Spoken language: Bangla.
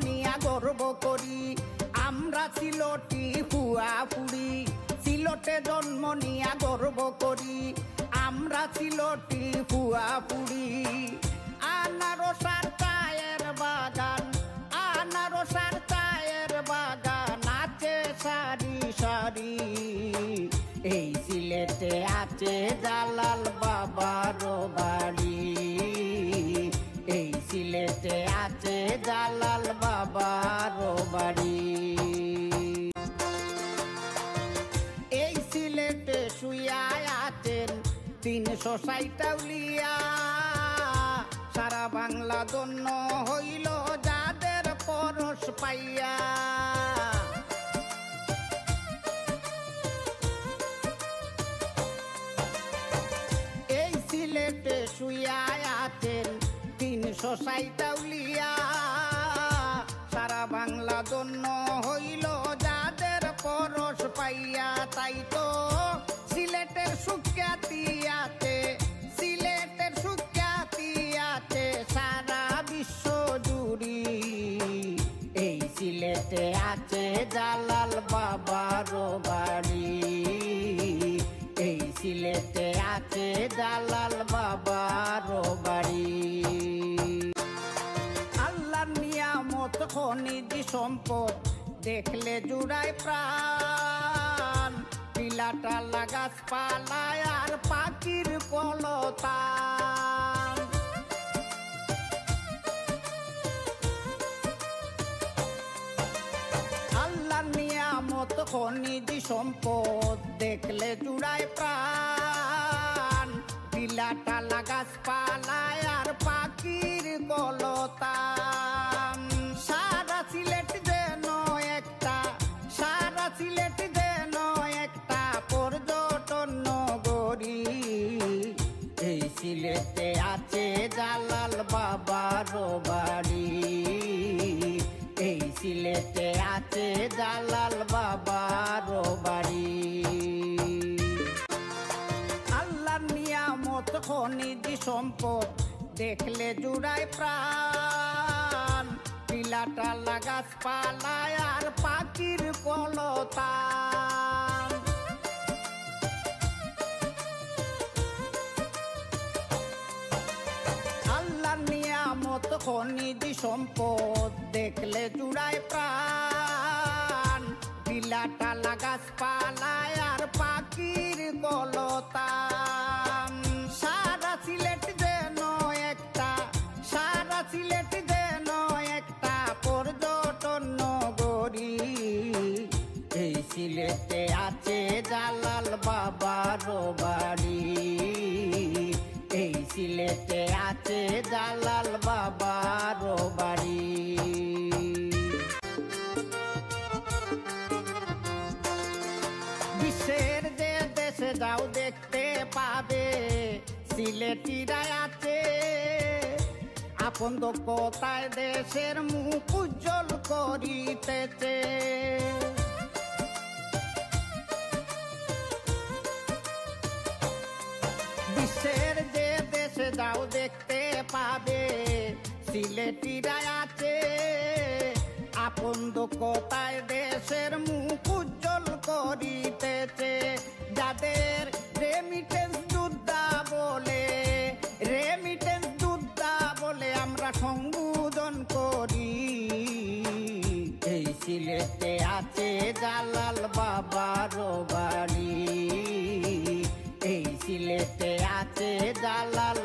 নিয়া গর্ব করি, আমরা সিলটি ফুয়াফুড়ি। সিলটে জন্ম নিয়া গর্ব করি, আমরা সিলটি ফুয়াফুড়ি। আনারসার চায়ের বাগান, আনারসার চায়ের বাগান আছে সারি সারি। এই সিলেটে আছে জালাল বাবার বাড়ি, এই সিলেটে আছে জালাল বাবার বাড়ি। এই সিলেটে শুইয়া আছেন ৩৬০ আউলিয়া, সারা বাংলা ধন্য হইল যাদের পরশ পাইয়া। এই সিলেটে শুইয়া আছেন ৩৬০ আউলিয়া, সারা বাংলা ধন্য হইল যাদের পরশ পাইয়া। তাই তো সিলেটের সুখ্যাতি আছে, সিলেটের সুখ্যাতি আছে সারা বিশ্ব জুড়ি। এই সিলেটে আছে জালাল বাবার বাড়ি, এই সিলেটে আছে জালাল বাবার বাড়ি। আল্লাহর নিয়ামত খনিজ সম্পদ দেখলে জুড়ায় প্রাণ, টিলাটালা গাছপালায় আর পাখির কলতান। আল্লাহর নিয়ামত খনিজ সম্পদ দেখলে জুড়ায় প্রাণ, টিলাটালা গাছপালায় আর পাখির কলতান। সারা সিলেট যেন একটা, সারা সিলেট যেন একটা পর্যটন নগরী। এই সিলেটে আছে জালাল বাবার বাড়ি, এই সিলেটে আছে জালাল বাবার বাড়ি। আল্লাহর নিয়ামত খনিজ সম্পদ দেখলে জুড়ায় প্রাণ, টিলাটালা গাছপালায় আর পাখির কলতান। আল্লাহর নিয়ামত খনিজ সম্পদ দেখলে জুড়ায় প্রাণ, টিলাটালা গাছপালায় আর পাখির কলতান। সারা সিলেট যেন একটা, সারা সিলেট যেন একটা পর্যটন নগরী। এই সিলেটে আছে জালাল বাবার বাড়ি, এই সিলেটে আছে জালাল বাবার বাড়ি। বিশ্বের যে দেশে যাও দেখতে পাবে সিলেটিরা আছে আপন দক্ষতায় দেশের মুখ উজ্জ্বল করিতেছে। বিশ্বের যে দেশে যাও দেখতে পাবে সিলেটিরা আছে আপন দক্ষতায় দেশের মুখ উজ্জ্বল করিতেছে। যাদের রেমিটেন্স যোদ্ধা বলে, রেমিটেন্স যোদ্ধা বলে আমরা সম্বোধন করি। এই সিলেটে আছে জালাল বাবার বাড়ি, এই সিলেটে আছে জালাল